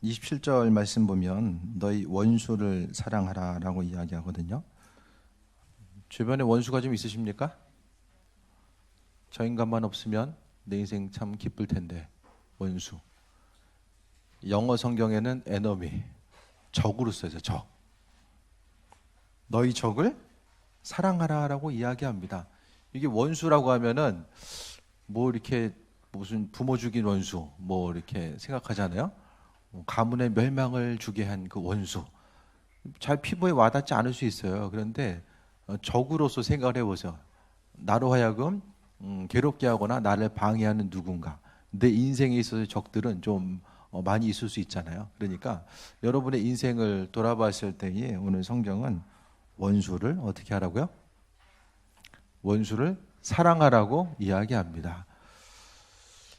27절 말씀 보면 너희 원수를 사랑하라 라고 이야기하거든요. 주변에 원수가 좀 있으십니까? 저 인간만 없으면 내 인생 참 기쁠 텐데. 원수. 영어 성경에는 enemy, 적으로 써져. 적. 너희 적을 사랑하라 라고 이야기합니다. 이게 원수라고 하면은 뭐 이렇게 무슨 부모 죽인 원수 뭐 이렇게 생각하잖아요. 가문의 멸망을 주게 한 그 원수. 잘 피부에 와닿지 않을 수 있어요. 그런데 적으로서 생각을 해보세요. 나로 하여금 괴롭게 하거나 나를 방해하는 누군가. 내 인생에 있어서 적들은 좀 많이 있을 수 있잖아요. 그러니까 여러분의 인생을 돌아봤을 때에 오늘 성경은 원수를 어떻게 하라고요? 원수를 사랑하라고 이야기합니다.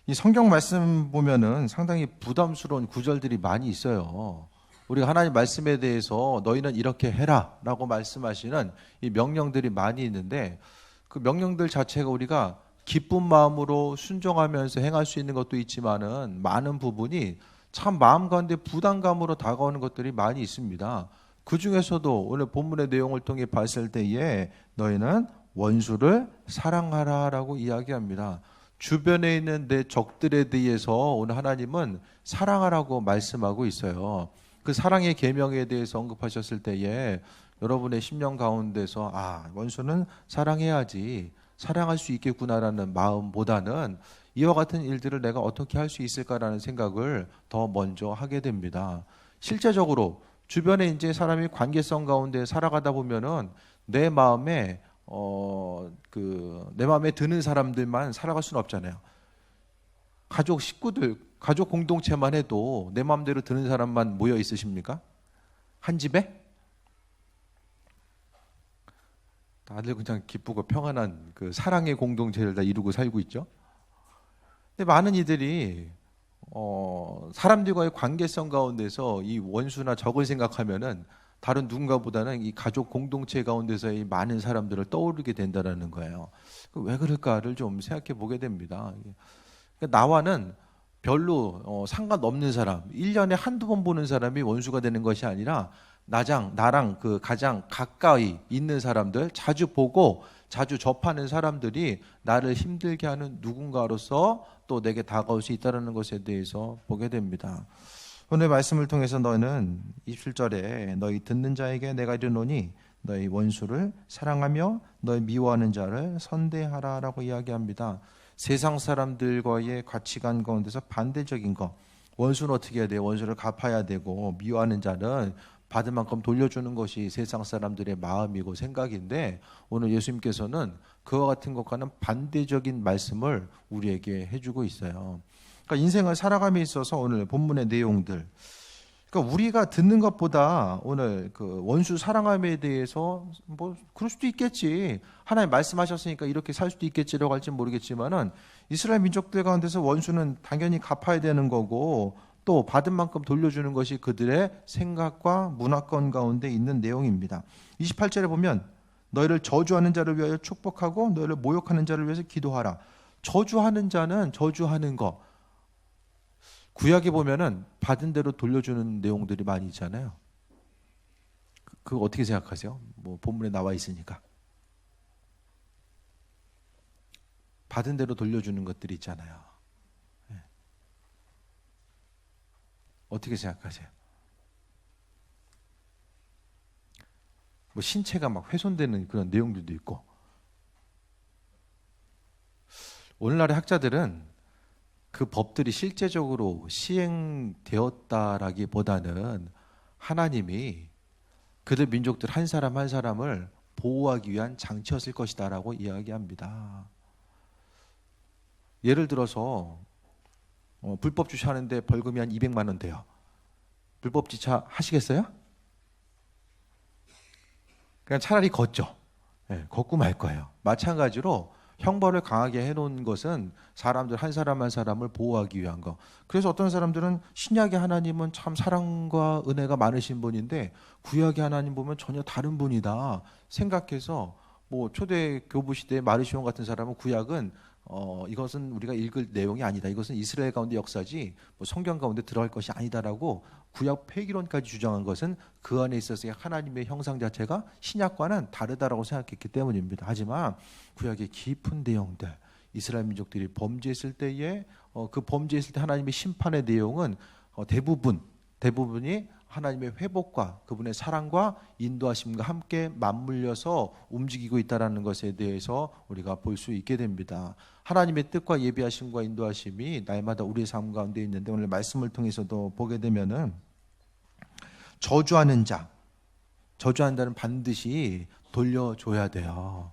이 성경 말씀 보면은 상당히 부담스러운 구절들이 많이 있어요. 우리가 하나님 말씀에 대해서 너희는 이렇게 해라 라고 말씀하시는 이 명령들이 많이 있는데 그 명령들 자체가 우리가 기쁜 마음으로 순종하면서 행할 수 있는 것도 있지만은 많은 부분이 참 마음 가운데 부담감으로 다가오는 것들이 많이 있습니다. 그 중에서도 오늘 본문의 내용을 통해 봤을 때에 너희는 원수를 사랑하라 라고 이야기합니다. 주변에 있는 내 적들에 대해서 오늘 하나님은 사랑하라고 말씀하고 있어요. 그 사랑의 계명에 대해서 언급하셨을 때에 여러분의 심령 가운데서 원수는 사랑해야지, 사랑할 수 있겠구나라는 마음보다는 이와 같은 일들을 내가 어떻게 할 수 있을까라는 생각을 더 먼저 하게 됩니다. 실제적으로 주변에 이제 사람이 관계성 가운데 살아가다 보면은 내 마음에 내 마음에 드는 사람들만 살아갈 수는 없잖아요. 가족 식구들, 가족 공동체만 해도 내 마음대로 드는 사람만 모여 있으십니까? 한 집에? 다들 그냥 기쁘고 평안한 그 사랑의 공동체를 다 이루고 살고 있죠. 근데 많은 이들이 사람들과의 관계성 가운데서 이 원수나 적을 생각하면은 다른 누군가보다는 이 가족 공동체 가운데서의 많은 사람들을 떠오르게 된다는 거예요. 왜 그럴까를 좀 생각해 보게 됩니다. 그러니까 나와는 별로 상관없는 사람, 1년에 한두 번 보는 사람이 원수가 되는 것이 아니라 나랑 그 가장 가까이 있는 사람들, 자주 보고 자주 접하는 사람들이 나를 힘들게 하는 누군가로서 또 내게 다가올 수 있다는 것에 대해서 보게 됩니다. 오늘 말씀을 통해서 너는 27절에 너희 듣는 자에게 내가 이르노니 너희 원수를 사랑하며 너희 미워하는 자를 선대하라 라고 이야기합니다. 세상 사람들과의 가치관 가운데서 반대적인 것, 원수는 어떻게 해야 돼요? 원수를 갚아야 되고 미워하는 자는 받은 만큼 돌려주는 것이 세상 사람들의 마음이고 생각인데 오늘 예수님께서는 그와 같은 것과는 반대적인 말씀을 우리에게 해주고 있어요. 그러니까 인생을 살아감에 있어서 오늘 본문의 내용들, 그러니까 우리가 듣는 것보다 오늘 그 원수 사랑함에 대해서 뭐 그럴 수도 있겠지, 하나님 말씀하셨으니까 이렇게 살 수도 있겠지라고 할지는 모르겠지만은 이스라엘 민족들 가운데서 원수는 당연히 갚아야 되는 거고 또 받은 만큼 돌려주는 것이 그들의 생각과 문화권 가운데 있는 내용입니다. 28절에 보면 너희를 저주하는 자를 위하여 축복하고 너희를 모욕하는 자를 위해서 기도하라. 저주하는 자는 저주하는 거, 구약에 보면은 받은 대로 돌려주는 내용들이 많이 있잖아요. 그거 어떻게 생각하세요? 뭐 본문에 나와 있으니까. 받은 대로 돌려주는 것들이 있잖아요. 네. 어떻게 생각하세요? 뭐 신체가 막 훼손되는 그런 내용들도 있고. 오늘날의 학자들은 그 법들이 실제적으로 시행되었다라기보다는 하나님이 그들 민족들 한 사람 한 사람을 보호하기 위한 장치였을 것이다라고 이야기합니다. 예를 들어서 불법 주차하는데 벌금이 한 200만 원 돼요. 불법 주차 하시겠어요? 그냥 차라리 걷죠. 네, 걷고 말 거예요. 마찬가지로 형벌을 강하게 해놓은 것은 사람들 한 사람 한 사람을 보호하기 위한 거. 그래서 어떤 사람들은 신약의 하나님은 참 사랑과 은혜가 많으신 분인데 구약의 하나님 보면 전혀 다른 분이다 생각해서 뭐 초대 교부 시대의 마르시온 같은 사람은 구약은 이것은 우리가 읽을 내용이 아니다. 이것은 이스라엘 가운데 역사지 뭐 성경 가운데 들어갈 것이 아니다라고 구약 폐기론까지 주장한 것은 그 안에 있어서의 하나님의 형상 자체가 신약과는 다르다라고 생각했기 때문입니다. 하지만 구약의 깊은 내용들, 이스라엘 민족들이 범죄했을 때에 그 범죄했을 때 하나님의 심판의 내용은 대부분이 하나님의 회복과 그분의 사랑과 인도하심과 함께 맞물려서 움직이고 있다는 것에 대해서 우리가 볼 수 있게 됩니다. 하나님의 뜻과 예비하심과 인도하심이 날마다 우리의 삶 가운데 있는데 오늘 말씀을 통해서도 보게 되면은 저주하는 자, 저주한다는 반드시 돌려줘야 돼요.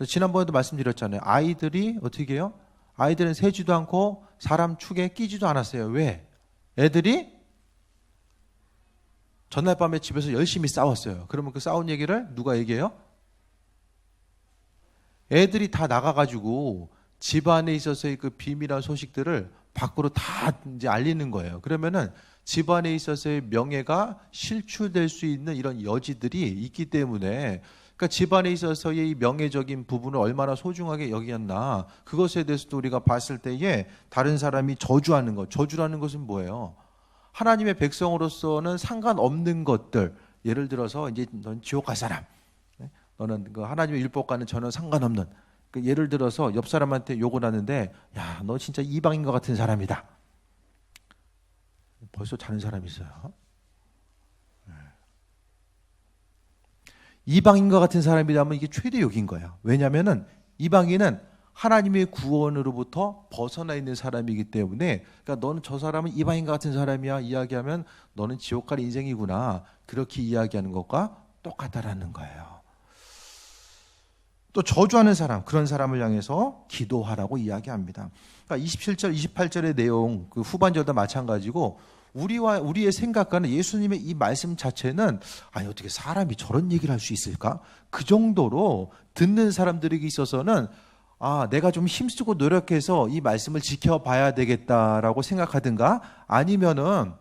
지난번에도 말씀드렸잖아요. 아이들이 어떻게 해요? 아이들은 세지도 않고 사람 축에 끼지도 않았어요. 왜? 애들이 전날 밤에 집에서 열심히 싸웠어요. 그러면 그 싸운 얘기를 누가 얘기해요? 애들이 다 나가가지고 집 안에 있어서의 그 비밀한 소식들을 밖으로 다 이제 알리는 거예요. 그러면은 집 안에 있어서의 명예가 실추될 수 있는 이런 여지들이 있기 때문에 그러니까 집 안에 있어서의 이 명예적인 부분을 얼마나 소중하게 여기었나 그것에 대해서도 우리가 봤을 때에 다른 사람이 저주하는 것, 저주라는 것은 뭐예요? 하나님의 백성으로서는 상관없는 것들, 예를 들어서 이제 넌 지옥 갈 사람, 너는 그 하나님의 율법과는 전혀 상관없는, 예를 들어서 옆 사람한테 욕을 하는데, 야, 너 진짜 이방인 것 같은 사람이다. 벌써 자는 사람이 있어요. 이방인 것 같은 사람이라면 이게 최대 욕인 거예요. 왜냐하면은 이방인은 하나님의 구원으로부터 벗어나 있는 사람이기 때문에 그러니까 너는 저 사람은 이방인과 같은 사람이야 이야기하면 너는 지옥 갈 인생이구나 그렇게 이야기하는 것과 똑같다라는 거예요. 또 저주하는 사람 그런 사람을 향해서 기도하라고 이야기합니다. 그러니까 27절 28절의 내용 그 후반절도 마찬가지고 우리의 생각과는 예수님의 이 말씀 자체는 아니 어떻게 사람이 저런 얘기를 할 수 있을까? 그 정도로 듣는 사람들에게 있어서는 내가 좀 힘쓰고 노력해서 이 말씀을 지켜봐야 되겠다라고 생각하든가 아니면은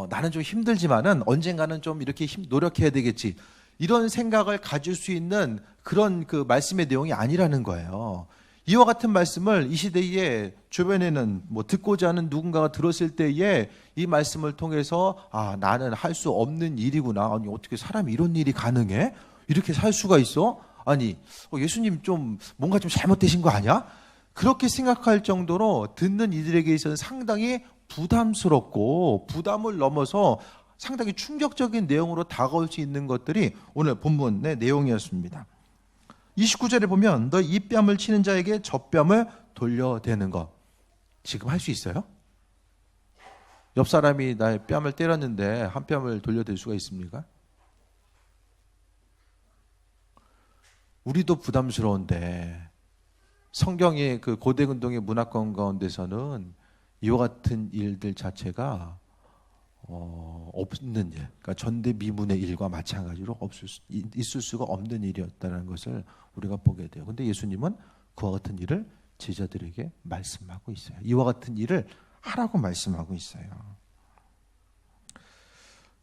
나는 좀 힘들지만은 언젠가는 좀 이렇게 노력해야 되겠지 이런 생각을 가질 수 있는 그런 그 말씀의 내용이 아니라는 거예요. 이와 같은 말씀을 이 시대에 주변에는 뭐 듣고자 하는 누군가가 들었을 때에 이 말씀을 통해서 나는 할 수 없는 일이구나. 아니 어떻게 사람이 이런 일이 가능해? 이렇게 살 수가 있어? 아니 예수님 좀 뭔가 좀 잘못되신 거 아니야? 그렇게 생각할 정도로 듣는 이들에게 있어서는 상당히 부담스럽고 부담을 넘어서 상당히 충격적인 내용으로 다가올 수 있는 것들이 오늘 본문의 내용이었습니다. 29절에 보면 너 이 뺨을 치는 자에게 저 뺨을 돌려대는 것 지금 할 수 있어요? 옆 사람이 나의 뺨을 때렸는데 한 뺨을 돌려댈 수가 있습니까? 우리도 부담스러운데 성경의 그 고대 근동의 문화권 가운데서는 이와 같은 일들 자체가 없는 일, 그러니까 전대미문의 일과 마찬가지로 있을 수가 없는 일이었다는 것을 우리가 보게 돼요. 그런데 예수님은 그와 같은 일을 제자들에게 말씀하고 있어요. 이와 같은 일을 하라고 말씀하고 있어요.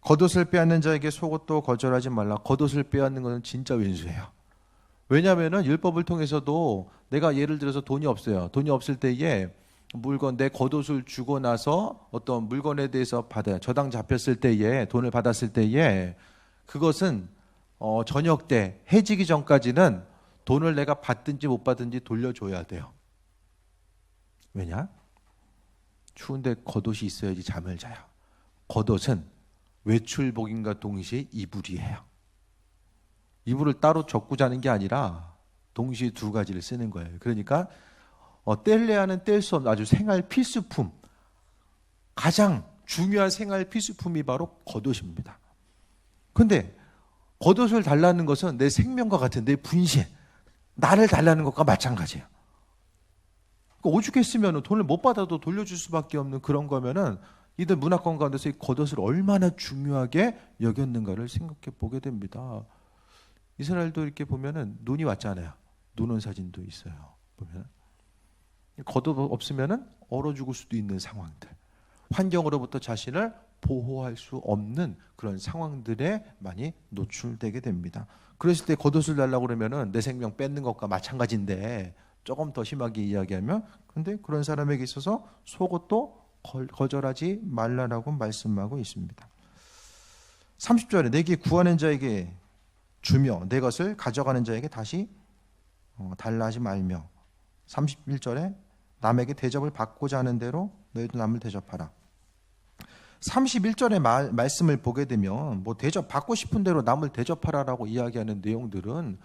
겉옷을 빼앗는 자에게 속옷도 거절하지 말라. 겉옷을 빼앗는 것은 진짜 왼수예요. 왜냐하면 율법을 통해서도 내가 예를 들어서 돈이 없어요. 돈이 없을 때에 내 겉옷을 주고 나서 어떤 물건에 대해서 받아요. 저당 잡혔을 때에 돈을 받았을 때에 그것은 저녁 때 해지기 전까지는 돈을 내가 받든지 못 받든지 돌려줘야 돼요. 왜냐? 추운데 겉옷이 있어야지 잠을 자요. 겉옷은 외출복인과 동시에 이불이에요. 이불을 따로 접고 자는 게 아니라 동시에 두 가지를 쓰는 거예요. 그러니까 뗄래야는 뗄 수 없는 아주 생활 필수품, 가장 중요한 생활 필수품이 바로 겉옷입니다. 그런데 겉옷을 달라는 것은 내 생명과 같은 내 분신, 나를 달라는 것과 마찬가지예요. 그러니까 오죽했으면 돈을 못 받아도 돌려줄 수밖에 없는 그런 거면은 이들 문화권 가운데서 이 겉옷을 얼마나 중요하게 여겼는가를 생각해 보게 됩니다. 이스라엘도 이렇게 보면은 눈이 왔잖아요. 눈 온 사진도 있어요. 보면 겉옷 없으면은 얼어 죽을 수도 있는 상황들, 환경으로부터 자신을 보호할 수 없는 그런 상황들에 많이 노출되게 됩니다. 그랬을 때 겉옷을 달라고 그러면은 내 생명 뺏는 것과 마찬가지인데 조금 더 심하게 이야기하면, 근데 그런 사람에게 있어서 속옷도 거절하지 말라라고 말씀하고 있습니다. 30절에 내게 구하는 자에게 주며 내 것을 가져가는 자에게 다시 달라 하지 말며, 31절에 남에게 대접을 받고자 하는 대로 너희도 남을 대접하라. 31절의 말씀을 보게 되면 뭐 대접 받고 싶은 대로 남을 대접하라라고 이야기하는 내용들은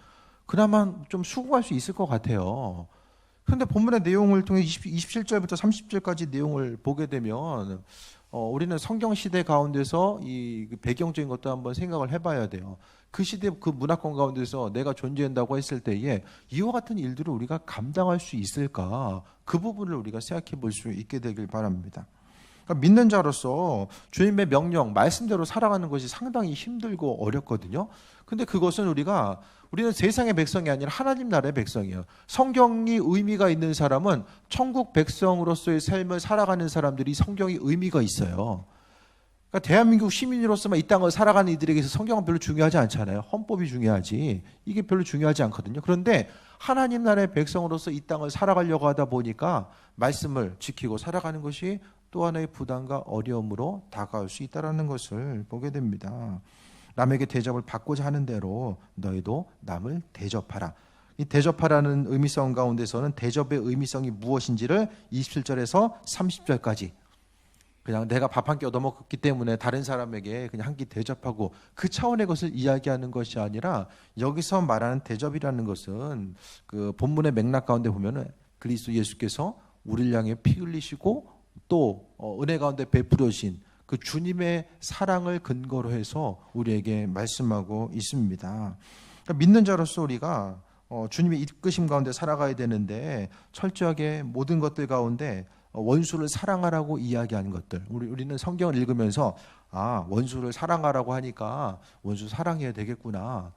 그나마 좀 수긍할 수 있을 것 같아요. 그런데 본문의 내용을 통해 27절부터 30절까지 내용을 보게 되면 우리는 성경 시대 가운데서 이 배경적인 것도 한번 생각을 해봐야 돼요. 그 시대 그 문화권 가운데서 내가 존재한다고 했을 때에 이와 같은 일들을 우리가 감당할 수 있을까? 그 부분을 우리가 생각해 볼 수 있게 되길 바랍니다. 그러니까 믿는 자로서 주님의 명령, 말씀대로 살아가는 것이 상당히 힘들고 어렵거든요. 근데 그것은 우리는 세상의 백성이 아니라 하나님 나라의 백성이에요. 성경이 의미가 있는 사람은 천국 백성으로서의 삶을 살아가는 사람들이 성경이 의미가 있어요. 그러니까 대한민국 시민으로서만 이 땅을 살아가는 이들에게서 성경은 별로 중요하지 않잖아요. 헌법이 중요하지. 이게 별로 중요하지 않거든요. 그런데 하나님 나라의 백성으로서 이 땅을 살아가려고 하다 보니까 말씀을 지키고 살아가는 것이 또 하나의 부담과 어려움으로 다가올 수 있다는 것을 보게 됩니다. 남에게 대접을 받고자 하는 대로 너희도 남을 대접하라. 이 대접하라는 의미성 가운데서는 대접의 의미성이 무엇인지를 27절에서 30절까지 그냥 내가 밥 한 끼 얻어먹었기 때문에 다른 사람에게 그냥 한 끼 대접하고 그 차원의 것을 이야기하는 것이 아니라, 여기서 말하는 대접이라는 것은 그 본문의 맥락 가운데 보면은 그리스도 예수께서 우리를 향해 피 흘리시고 또 은혜 가운데 베풀어 주신 그 주님의 사랑을 근거로 해서 우리에게 말씀하고 있습니다. 그러니까 믿는 자로서 우리가 주님의 이끄심 가운데 살아가야 되는데, 철저하게 모든 것들 가운데 원수를 사랑하라고 이야기하는 것들, 우리는 성경을 읽으면서 원수를 사랑하라고 하니까 원수 사랑해야 되겠구나,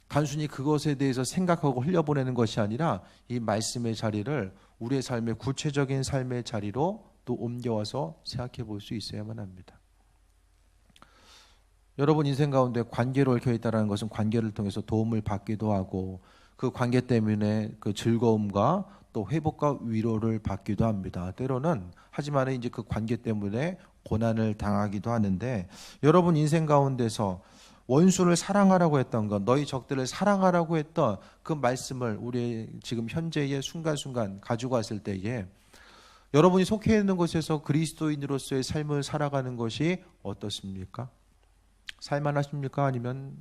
단순히 그것에 대해서 생각하고 흘려보내는 것이 아니라 이 말씀의 자리를 우리의 삶의 구체적인 삶의 자리로 또 옮겨와서 생각해 볼 수 있어야만 합니다. 여러분 인생 가운데 관계로 얽혀 있다는 것은 관계를 통해서 도움을 받기도 하고, 그 관계 때문에 그 즐거움과 또 회복과 위로를 받기도 합니다. 때로는, 하지만 이제 그 관계 때문에 고난을 당하기도 하는데, 여러분 인생 가운데서 원수를 사랑하라고 했던 것, 너희 적들을 사랑하라고 했던 그 말씀을 우리 지금 현재의 순간순간 가지고 왔을 때에 여러분이 속해 있는 곳에서 그리스도인으로서의 삶을 살아가는 것이 어떻습니까? 살만하십니까? 아니면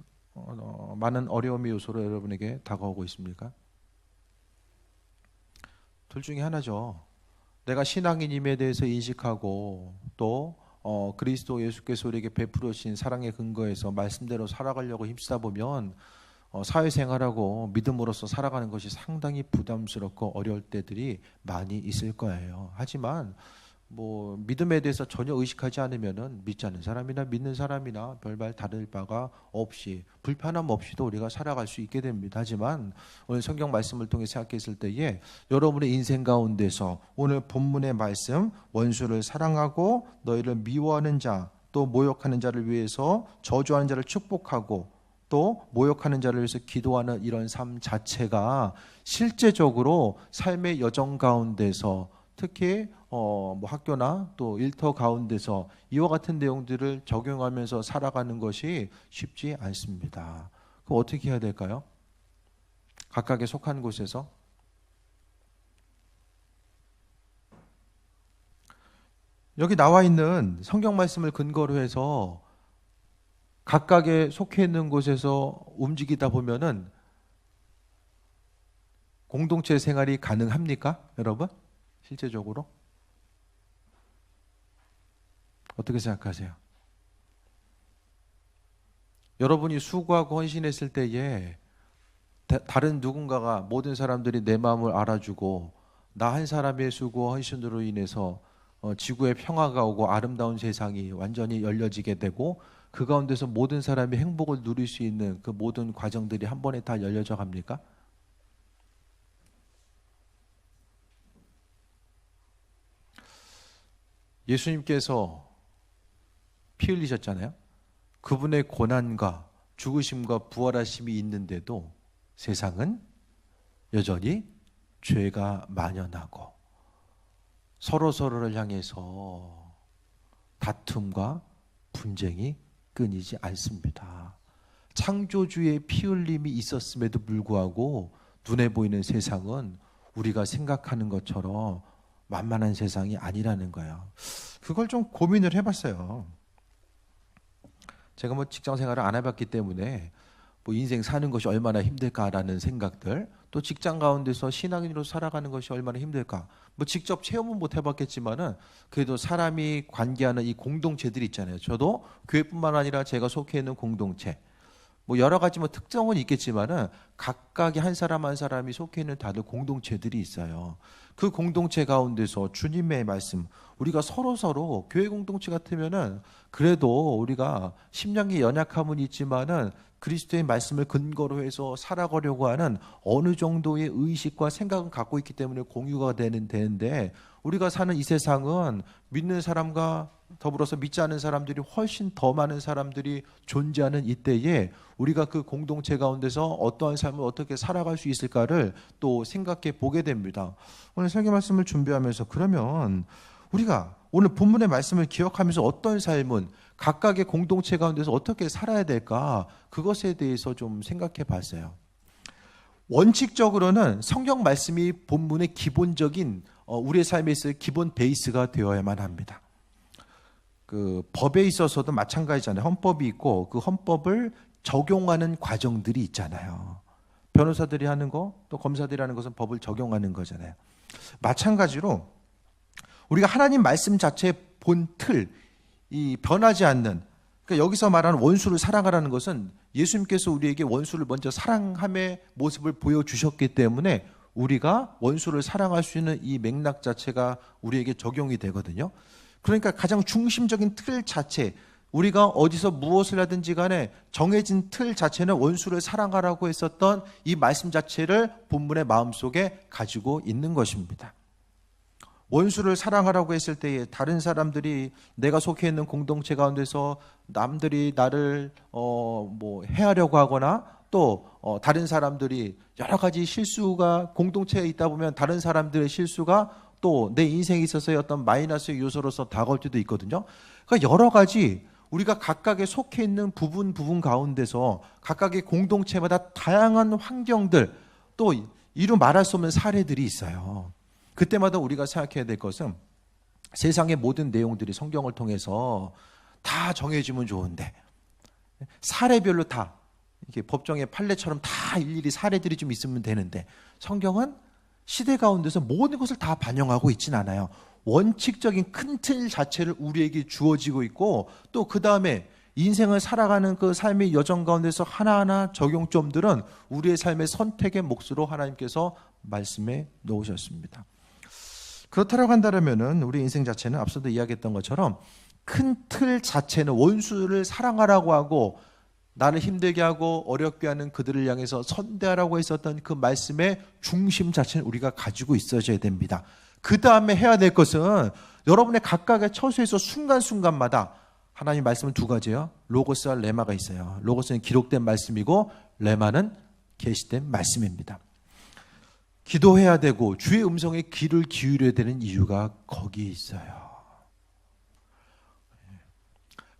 많은 어려움의 요소로 여러분에게 다가오고 있습니까? 둘 중에 하나죠. 내가 신앙인임에 대해서 인식하고 또 그리스도 예수께서 우리에게 베풀어 주신 사랑의 근거에서 말씀대로 살아가려고 힘쓰다 보면 사회생활하고 믿음으로서 살아가는 것이 상당히 부담스럽고 어려울 때들이 많이 있을 거예요. 하지만 뭐 믿음에 대해서 전혀 의식하지 않으면은 믿지 않는 사람이나 믿는 사람이나 별반 다를 바가 없이, 불편함 없이도 우리가 살아갈 수 있게 됩니다. 하지만 오늘 성경 말씀을 통해 생각했을 때에 여러분의 인생 가운데서 오늘 본문의 말씀, 원수를 사랑하고 너희를 미워하는 자, 또 모욕하는 자를 위해서 저주하는 자를 축복하고 또 모욕하는 자를 위해서 기도하는 이런 삶 자체가 실제적으로 삶의 여정 가운데서, 특히 뭐 학교나 또 일터 가운데서 이와 같은 내용들을 적용하면서 살아가는 것이 쉽지 않습니다. 그럼 어떻게 해야 될까요? 각각의 속한 곳에서 여기 나와 있는 성경 말씀을 근거로 해서 각각의 속해 있는 곳에서 움직이다 보면은 공동체 생활이 가능합니까, 여러분? 실제적으로 어떻게 생각하세요? 여러분이 수고하고 헌신했을 때에 다른 누군가가, 모든 사람들이 내 마음을 알아주고 나 한 사람의 수고 헌신으로 인해서 지구의 평화가 오고 아름다운 세상이 완전히 열려지게 되고, 그 가운데서 모든 사람이 행복을 누릴 수 있는 그 모든 과정들이 한 번에 다 열려져 갑니까? 예수님께서 피 흘리셨잖아요. 그분의 고난과 죽으심과 부활하심이 있는데도 세상은 여전히 죄가 만연하고 서로서로를 향해서 다툼과 분쟁이 끊이지 않습니다. 창조주의 피 흘림이 있었음에도 불구하고 눈에 보이는 세상은 우리가 생각하는 것처럼 만만한 세상이 아니라는 거예요. 그걸 좀 고민을 해봤어요. 제가 직장 생활을 안 해봤기 때문에 인생 사는 것이 얼마나 힘들까라는 생각들, 또 직장 가운데서 신앙인으로 살아가는 것이 얼마나 힘들까, 직접 체험은 못 해봤겠지만은 그래도 사람이 관계하는 이 공동체들이 있잖아요. 저도 교회뿐만 아니라 제가 속해 있는 공동체, 여러 가지 특성은 있겠지만은 각각의 한 사람 한 사람이 속해 있는 다들 공동체들이 있어요. 그 공동체 가운데서 주님의 말씀, 우리가 서로 교회 공동체 같으면은 그래도 우리가 심령의 연약함은 있지만은 그리스도의 말씀을 근거로 해서 살아가려고 하는 어느 정도의 의식과 생각은 갖고 있기 때문에 공유가 되는데, 우리가 사는 이 세상은 믿는 사람과 더불어서 믿지 않는 사람들이 훨씬 더 많은 사람들이 존재하는 이때에 우리가 그 공동체 가운데서 어떠한 삶을 어떻게 살아갈 수 있을까를 또 생각해 보게 됩니다. 오늘 설교 말씀을 준비하면서 그러면 우리가 오늘 본문의 말씀을 기억하면서 어떤 삶은 각각의 공동체 가운데서 어떻게 살아야 될까, 그것에 대해서 좀 생각해 봤어요. 원칙적으로는 성경 말씀이 본문의 기본적인 우리의 삶에 있어서 기본 베이스가 되어야만 합니다. 그 법에 있어서도 마찬가지잖아요. 헌법이 있고 그 헌법을 적용하는 과정들이 있잖아요. 변호사들이 하는 거, 또 검사들이 하는 것은 법을 적용하는 거잖아요. 마찬가지로 우리가 하나님 말씀 자체의 본 틀, 이 변하지 않는, 그러니까 여기서 말하는 원수를 사랑하라는 것은 예수님께서 우리에게 원수를 먼저 사랑함의 모습을 보여주셨기 때문에 우리가 원수를 사랑할 수 있는 이 맥락 자체가 우리에게 적용이 되거든요. 그러니까 가장 중심적인 틀 자체, 우리가 어디서 무엇을 하든지 간에 정해진 틀 자체는 원수를 사랑하라고 했었던 이 말씀 자체를 본문의 마음속에 가지고 있는 것입니다. 원수를 사랑하라고 했을 때에 다른 사람들이, 내가 속해 있는 공동체 가운데서 남들이 나를 해하려고 하거나 또 다른 사람들이 여러 가지 실수가 공동체에 있다 보면 다른 사람들의 실수가 또 내 인생에 있어서의 어떤 마이너스 요소로서 다가올 때도 있거든요. 그러니까 여러 가지 우리가 각각의 속해 있는 부분 가운데서 각각의 공동체마다 다양한 환경들, 또 이루 말할 수 없는 사례들이 있어요. 그때마다 우리가 생각해야 될 것은 세상의 모든 내용들이 성경을 통해서 다 정해지면 좋은데 사례별로 다 이렇게 법정의 판례처럼 다 일일이 사례들이 좀 있으면 되는데, 성경은 시대 가운데서 모든 것을 다 반영하고 있진 않아요. 원칙적인 큰 틀 자체를 우리에게 주어지고 있고, 또 그 다음에 인생을 살아가는 그 삶의 여정 가운데서 하나하나 적용점들은 우리의 삶의 선택의 몫으로 하나님께서 말씀해 놓으셨습니다. 그렇다고 한다면 우리 인생 자체는 앞서도 이야기했던 것처럼 큰 틀 자체는 원수를 사랑하라고 하고 나를 힘들게 하고 어렵게 하는 그들을 향해서 선대하라고 했었던 그 말씀의 중심 자체는 우리가 가지고 있어야 됩니다. 그 다음에 해야 될 것은 여러분의 각각의 처소에서 순간순간마다 하나님 말씀은 두 가지예요. 로고스와 레마가 있어요. 로고스는 기록된 말씀이고 레마는 계시된 말씀입니다. 기도해야 되고 주의 음성에 귀를 기울여야 되는 이유가 거기에 있어요.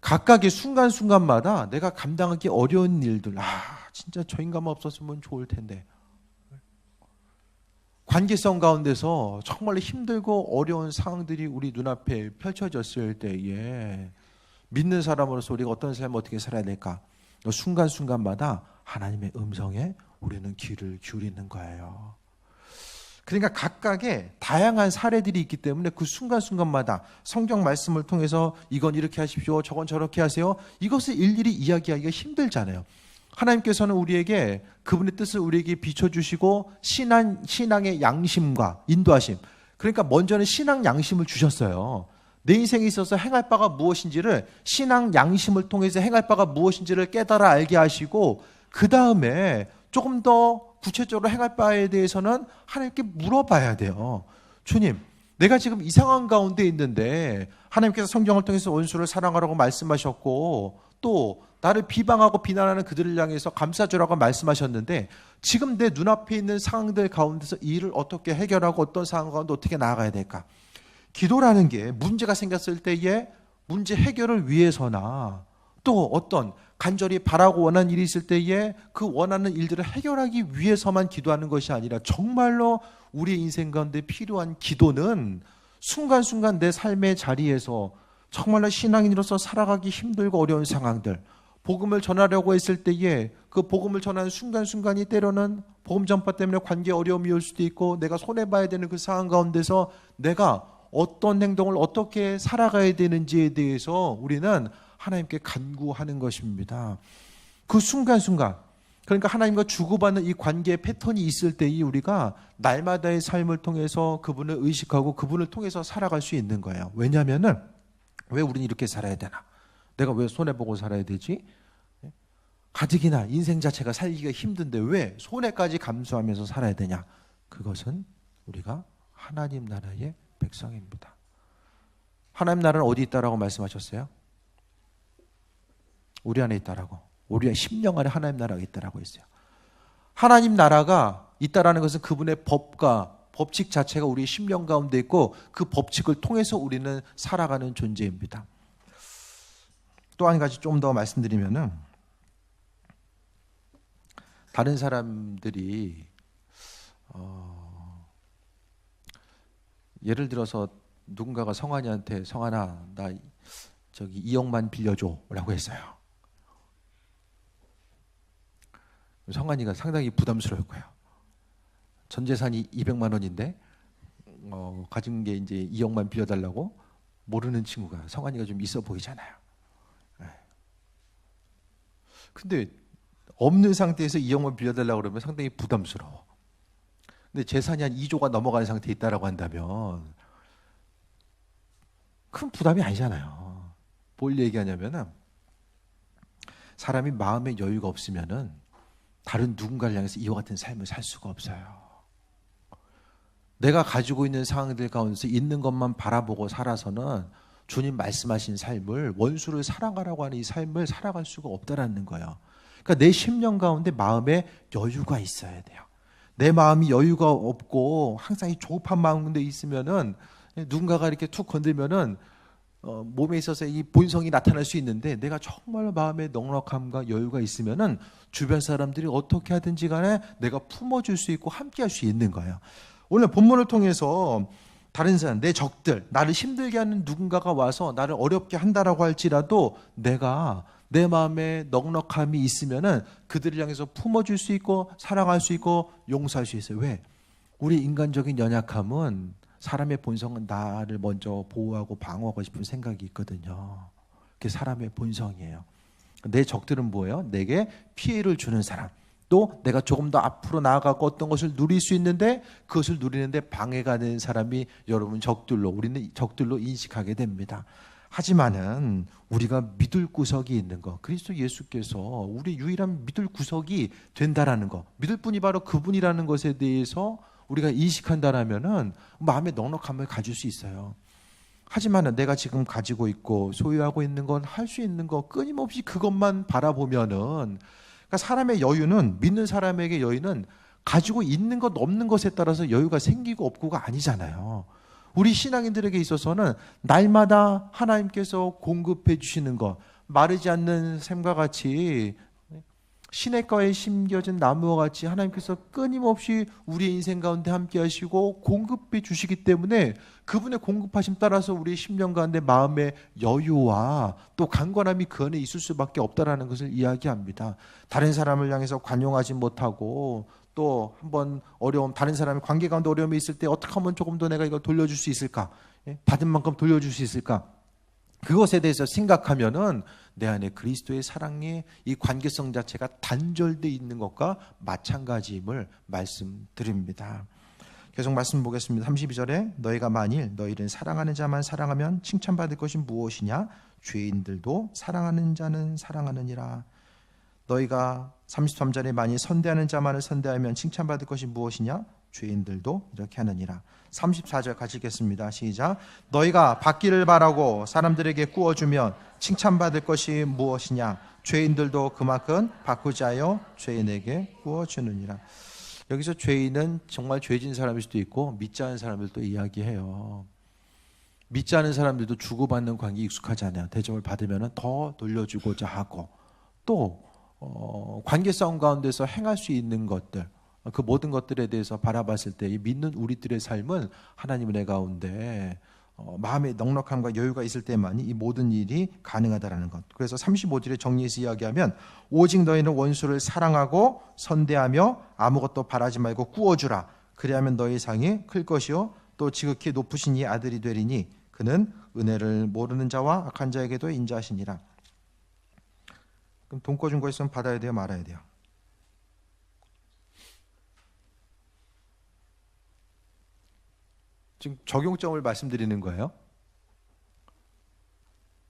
각각의 순간순간마다 내가 감당하기 어려운 일들, 진짜 저 인간만 없었으면 좋을 텐데, 관계성 가운데서 정말 힘들고 어려운 상황들이 우리 눈앞에 펼쳐졌을 때에 믿는 사람으로서 우리가 어떤 삶을 어떻게 살아야 될까, 순간순간마다 하나님의 음성에 우리는 귀를 기울이는 거예요. 그러니까 각각의 다양한 사례들이 있기 때문에 그 순간순간마다 성경 말씀을 통해서 이건 이렇게 하십시오, 저건 저렇게 하세요, 이것을 일일이 이야기하기가 힘들잖아요. 하나님께서는 우리에게 그분의 뜻을 우리에게 비춰주시고 신앙의 양심과 인도하심, 그러니까 먼저는 신앙 양심을 주셨어요. 내 인생에 있어서 행할 바가 무엇인지를, 신앙 양심을 통해서 행할 바가 무엇인지를 깨달아 알게 하시고, 그 다음에 조금 더 구체적으로 행할 바에 대해서는 하나님께 물어봐야 돼요. 주님, 내가 지금 이 상황 가운데 있는데 하나님께서 성경을 통해서 원수를 사랑하라고 말씀하셨고 또 나를 비방하고 비난하는 그들을 향해서 감싸주라고 말씀하셨는데 지금 내 눈앞에 있는 상황들 가운데서 이 일을 어떻게 해결하고 어떤 상황 가운데 어떻게 나아가야 될까? 기도라는 게 문제가 생겼을 때에 문제 해결을 위해서나 또 어떤 간절히 바라고 원하는 일이 있을 때에 그 원하는 일들을 해결하기 위해서만 기도하는 것이 아니라 정말로 우리 인생 가운데 필요한 기도는 순간순간 내 삶의 자리에서 정말로 신앙인으로서 살아가기 힘들고 어려운 상황들, 복음을 전하려고 했을 때에 그 복음을 전하는 순간순간이 때로는 복음 전파 때문에 관계 어려움이 올 수도 있고 내가 손해봐야 되는 그 상황 가운데서 내가 어떤 행동을 어떻게 살아가야 되는지에 대해서 우리는 하나님께 간구하는 것입니다. 그 순간순간, 그러니까 하나님과 주고받는 이 관계의 패턴이 있을 때에 우리가 날마다의 삶을 통해서 그분을 의식하고 그분을 통해서 살아갈 수 있는 거예요. 왜냐하면은 왜 우리는 이렇게 살아야 되나? 내가 왜 손해보고 살아야 되지? 가뜩이나 인생 자체가 살기가 힘든데 왜 손해까지 감수하면서 살아야 되냐? 그것은 우리가 하나님 나라의 백성입니다. 하나님 나라는 어디 있다라고 말씀하셨어요? 우리 안에 있다라고. 우리의 심령 안에 하나님 나라가 있다라고 했어요. 하나님 나라가 있다라는 것은 그분의 법과 법칙 자체가 우리 심령 가운데 있고 그 법칙을 통해서 우리는 살아가는 존재입니다. 또 한 가지 좀 더 말씀드리면은 다른 사람들이 예를 들어서 누군가가 성환이한테 성환아 나 저기 2억만 빌려줘라고 했어요. 성환이가 상당히 부담스러울 거예요. 전 재산이 200만 원인데 가진 게 이제 2억만 빌려달라고 모르는 친구가 성환이가 좀 있어 보이잖아요. 근데 없는 상태에서 2억만 빌려달라고 그러면 상당히 부담스러워. 근데 재산이 한 2조가 넘어가는 상태에 있다라고 한다면 큰 부담이 아니잖아요. 뭘 얘기하냐면은 사람이 마음의 여유가 없으면은 다른 누군가를 향해서 이와 같은 삶을 살 수가 없어요. 내가 가지고 있는 상황들 가운데서 있는 것만 바라보고 살아서는 주님 말씀하신 삶을 원수를 사랑하라고 하는 이 삶을 살아갈 수가 없다라는 거예요. 그러니까 내 심령 가운데 마음에 여유가 있어야 돼요. 내 마음이 여유가 없고 항상 이 조급한 마음에 있으면은 누군가가 이렇게 툭 건들면은 몸에 있어서 이 본성이 나타날 수 있는데 내가 정말 마음의 넉넉함과 여유가 있으면은 주변 사람들이 어떻게 하든지 간에 내가 품어줄 수 있고 함께할 수 있는 거예요. 오늘 본문을 통해서 다른 사람, 내 적들, 나를 힘들게 하는 누군가가 와서 나를 어렵게 한다라고 할지라도 내가 내 마음에 넉넉함이 있으면은 그들을 향해서 품어줄 수 있고 사랑할 수 있고 용서할 수 있어요. 왜? 우리 인간적인 연약함은 사람의 본성은 나를 먼저 보호하고 방어하고 싶은 생각이 있거든요. 그게 사람의 본성이에요. 내 적들은 뭐예요? 내게 피해를 주는 사람. 또 내가 조금 더 앞으로 나아가고 어떤 것을 누릴 수 있는데 그것을 누리는데 방해가 되는 사람이 여러분 적들로 우리는 적들로 인식하게 됩니다. 하지만은 우리가 믿을 구석이 있는 것, 그리스도 예수께서 우리 유일한 믿을 구석이 된다라는 것, 믿을 분이 바로 그분이라는 것에 대해서 우리가 인식한다라면은 마음의 넉넉함을 가질 수 있어요. 하지만은 내가 지금 가지고 있고 소유하고 있는 건 할 수 있는 거 끊임없이 그것만 바라보면은 그러니까 사람의 여유는 믿는 사람에게 여유는 가지고 있는 것 없는 것에 따라서 여유가 생기고 없고가 아니잖아요. 우리 신앙인들에게 있어서는 날마다 하나님께서 공급해 주시는 것, 마르지 않는 샘과 같이 시냇가에 심겨진 나무와 같이 하나님께서 끊임없이 우리의 인생 가운데 함께 하시고 공급해 주시기 때문에 그분의 공급하심 따라서 우리의 심령 가운데 마음의 여유와 또 강건함이 그 안에 있을 수밖에 없다라는 것을 이야기합니다. 다른 사람을 향해서 관용하지 못하고 또 한번 어려움, 다른 사람의 관계 가운데 어려움이 있을 때 어떻게 하면 조금 더 내가 이걸 돌려줄 수 있을까? 받은 만큼 돌려줄 수 있을까? 그것에 대해서 생각하면은 내 안에 그리스도의 사랑의 이 관계성 자체가 단절되어 있는 것과 마찬가지임을 말씀드립니다. 계속 말씀 보겠습니다. 32절에 너희가 만일 너희를 사랑하는 자만 사랑하면 칭찬받을 것이 무엇이냐? 죄인들도 사랑하는 자는 사랑하느니라. 너희가 33절에 만일 선대하는 자만을 선대하면 칭찬받을 것이 무엇이냐? 죄인들도 이렇게 하느니라. 34절 같이 읽겠습니다. 시작. 너희가 받기를 바라고 사람들에게 구워주면 칭찬받을 것이 무엇이냐? 죄인들도 그만큼 바꾸지 하여 죄인에게 구워주느니라. 여기서 죄인은 정말 죄진 사람일 수도 있고 믿지 않은 사람들도 이야기해요. 믿지 않은 사람들도 주고받는 관계에 익숙하지 않아요. 대접을 받으면 더 돌려주고자 하고, 또 관계싸움 가운데서 행할 수 있는 것들, 그 모든 것들에 대해서 바라봤을 때 이 믿는 우리들의 삶은 하나님의 은혜 가운데 마음의 넉넉함과 여유가 있을 때만이 이 모든 일이 가능하다라는 것. 그래서 35절에 정리해서 이야기하면 오직 너희는 원수를 사랑하고 선대하며 아무것도 바라지 말고 구워주라. 그리하면 너희 상이 클 것이요 또 지극히 높으신 이 아들이 되리니 그는 은혜를 모르는 자와 악한 자에게도 인자하시니라. 그럼 돈 꿔준 거 있으면 받아야 돼요, 말아야 돼요? 지금 적용점을 말씀드리는 거예요.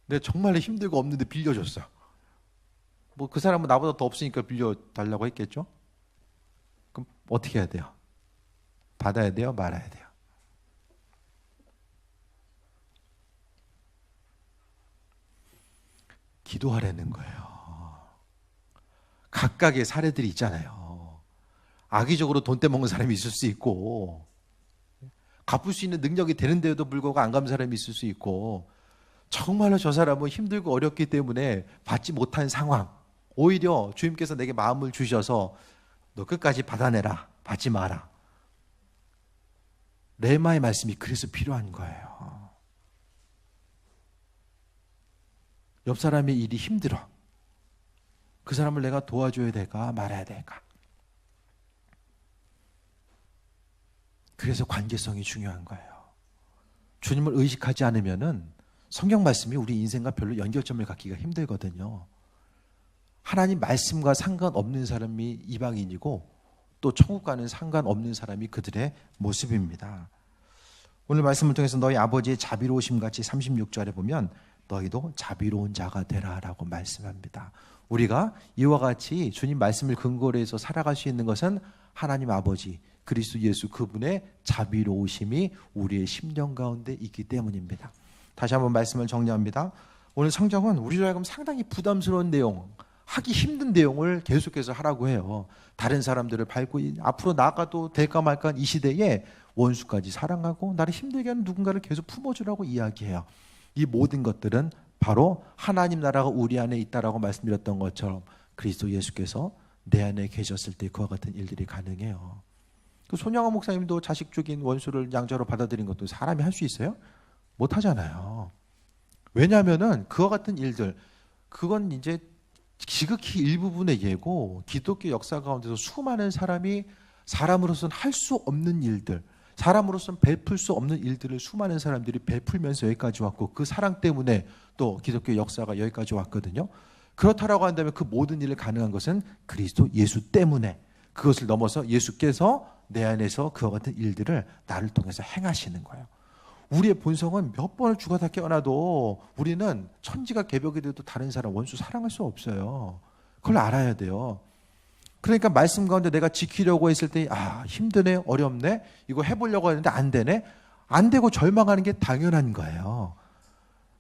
내가 정말 힘들고 없는데 빌려줬어. 뭐 그 사람은 나보다 더 없으니까 빌려달라고 했겠죠? 그럼 어떻게 해야 돼요? 받아야 돼요? 말아야 돼요? 기도하라는 거예요. 각각의 사례들이 있잖아요. 악의적으로 돈 떼먹는 사람이 있을 수 있고, 갚을 수 있는 능력이 되는데도 불구하고 안 갚는 사람이 있을 수 있고, 정말로 저 사람은 힘들고 어렵기 때문에 받지 못한 상황, 오히려 주님께서 내게 마음을 주셔서 너 끝까지 받아내라, 받지 마라. 레마의 말씀이 그래서 필요한 거예요. 옆 사람의 일이 힘들어. 그 사람을 내가 도와줘야 될까 말아야 될까? 그래서 관계성이 중요한 거예요. 주님을 의식하지 않으면은 성경 말씀이 우리 인생과 별로 연결점을 갖기가 힘들거든요. 하나님 말씀과 상관없는 사람이 이방인이고 또 천국과는 상관없는 사람이 그들의 모습입니다. 오늘 말씀을 통해서 너희 아버지의 자비로우심 같이 36절에 보면 너희도 자비로운 자가 되라라고 말씀합니다. 우리가 이와 같이 주님 말씀을 근거로 해서 살아갈 수 있는 것은 하나님 아버지 그리스도 예수 그분의 자비로우심이 우리의 심령 가운데 있기 때문입니다. 다시 한번 말씀을 정리합니다. 오늘 성경은 우리로 하여금 상당히 부담스러운 내용, 하기 힘든 내용을 계속해서 하라고 해요. 다른 사람들을 밟고 앞으로 나아가도 될까 말까 이 시대에 원수까지 사랑하고 나를 힘들게 하는 누군가를 계속 품어주라고 이야기해요. 이 모든 것들은 바로 하나님 나라가 우리 안에 있다라고 말씀드렸던 것처럼 그리스도 예수께서 내 안에 계셨을 때 그와 같은 일들이 가능해요. 그 손양호 목사님도 자식 죽인 원수를 양자로 받아들인 것도 사람이 할 수 있어요? 못 하잖아요. 왜냐하면은 그와 같은 일들, 그건 이제 지극히 일부분의 예고 기독교 역사 가운데서 수많은 사람이 사람으로서는 할 수 없는 일들, 사람으로서는 베풀 수 없는 일들을 수많은 사람들이 베풀면서 여기까지 왔고 그 사랑 때문에 또 기독교 역사가 여기까지 왔거든요. 그렇다라고 한다면 그 모든 일을 가능한 것은 그리스도 예수 때문에, 그것을 넘어서 예수께서 내 안에서 그와 같은 일들을 나를 통해서 행하시는 거예요. 우리의 본성은 몇 번을 죽어다 깨어나도 우리는 천지가 개벽이 돼도 다른 사람 원수 사랑할 수 없어요. 그걸 알아야 돼요. 그러니까 말씀 가운데 내가 지키려고 했을 때 힘드네, 어렵네, 이거 해보려고 하는데 안 되네, 안 되고 절망하는 게 당연한 거예요.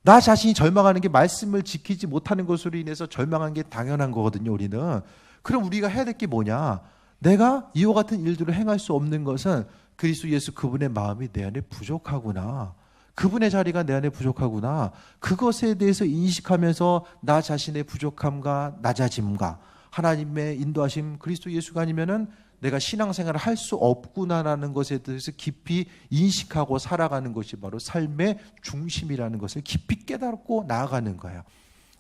나 자신이 절망하는 게 말씀을 지키지 못하는 것으로 인해서 절망한 게 당연한 거거든요. 우리는. 그럼 우리가 해야 될 게 뭐냐? 내가 이와 같은 일들을 행할 수 없는 것은 그리스도 예수 그분의 마음이 내 안에 부족하구나, 그분의 자리가 내 안에 부족하구나, 그것에 대해서 인식하면서 나 자신의 부족함과 낮아짐과 하나님의 인도하심, 그리스도 예수가 아니면은 내가 신앙생활을 할 수 없구나라는 것에 대해서 깊이 인식하고 살아가는 것이 바로 삶의 중심이라는 것을 깊이 깨닫고 나아가는 거예요.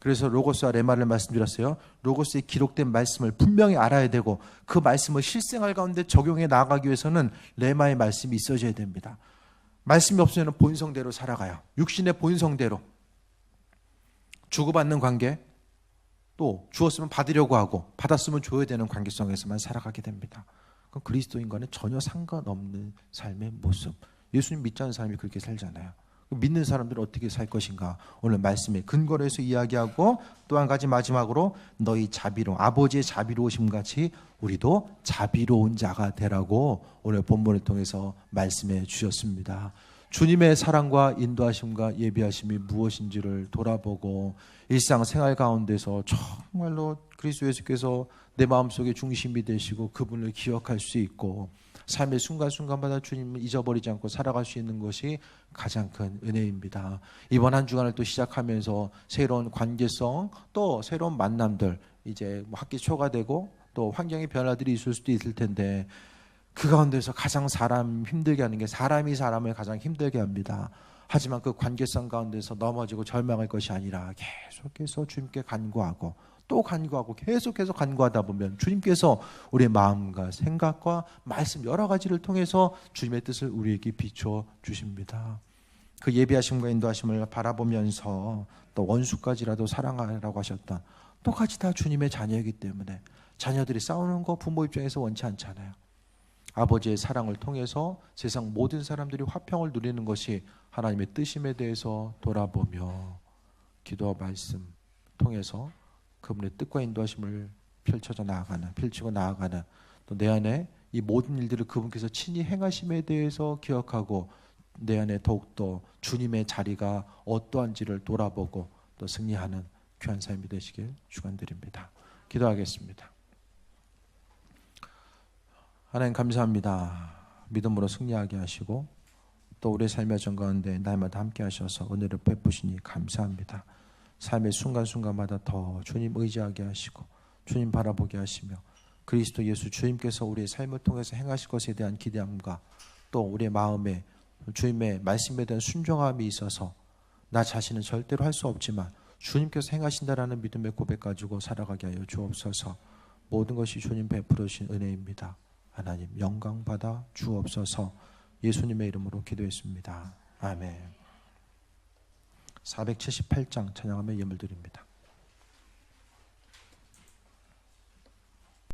그래서 로고스와 레마를 말씀드렸어요. 로고스에 기록된 말씀을 분명히 알아야 되고 그 말씀을 실생활 가운데 적용해 나아가기 위해서는 레마의 말씀이 있어져야 됩니다. 말씀이 없으면 본성대로 살아가요. 육신의 본성대로 주고받는 관계, 또 주었으면 받으려고 하고 받았으면 줘야 되는 관계성에서만 살아가게 됩니다. 그럼 그리스도인과는 전혀 상관없는 삶의 모습. 예수님 믿지 않는 사람이 그렇게 살잖아요. 믿는 사람들은 어떻게 살 것인가? 오늘 말씀에 근거로 해서 이야기하고 또 한 가지 마지막으로 너희 자비로 아버지의 자비로우심 같이 우리도 자비로운 자가 되라고 오늘 본문을 통해서 말씀해 주셨습니다. 주님의 사랑과 인도하심과 예비하심이 무엇인지를 돌아보고 일상생활 가운데서 정말로 그리스도 예수께서 내 마음속에 중심이 되시고 그분을 기억할 수 있고 삶의 순간순간마다 주님을 잊어버리지 않고 살아갈 수 있는 것이 가장 큰 은혜입니다. 이번 한 주간을 또 시작하면서 새로운 관계성 또 새로운 만남들 이제 학기 초가 되고 또 환경의 변화들이 있을 수도 있을 텐데 그 가운데서 가장 사람 힘들게 하는 게 사람이 사람을 가장 힘들게 합니다. 하지만 그 관계성 가운데서 넘어지고 절망할 것이 아니라 계속해서 주님께 간구하고 또 간구하고 계속해서 간구하다 보면 주님께서 우리의 마음과 생각과 말씀 여러 가지를 통해서 주님의 뜻을 우리에게 비춰 주십니다. 그 예비하심과 인도하심을 바라보면서 또 원수까지라도 사랑하라고 하셨던 똑같이 다 주님의 자녀이기 때문에 자녀들이 싸우는 거 부모 입장에서 원치 않잖아요. 아버지의 사랑을 통해서 세상 모든 사람들이 화평을 누리는 것이 하나님의 뜻임에 대해서 돌아보며 기도와 말씀 통해서 그분의 뜻과 인도하심을 펼치고 나아가는 또 내 안에 이 모든 일들을 그분께서 친히 행하심에 대해서 기억하고 내 안에 더욱더 주님의 자리가 어떠한지를 돌아보고 또 승리하는 귀한 삶이 되시길 축원드립니다. 기도하겠습니다. 하나님 감사합니다. 믿음으로 승리하게 하시고 또 우리의 삶의 전 가운데 날마다 함께 하셔서 은혜를 베푸시니 감사합니다. 삶의 순간순간마다 더 주님 의지하게 하시고 주님 바라보게 하시며 그리스도 예수 주님께서 우리의 삶을 통해서 행하실 것에 대한 기대함과 또 우리의 마음에 주님의 말씀에 대한 순종함이 있어서 나 자신은 절대로 할 수 없지만 주님께서 행하신다라는 믿음의 고백 가지고 살아가게 하여 주옵소서. 모든 것이 주님 베풀어 주신 은혜입니다. 하나님 영광 받아 주옵소서. 예수님의 이름으로 기도했습니다. 아멘. 478장 찬양하며 예물 드립니다.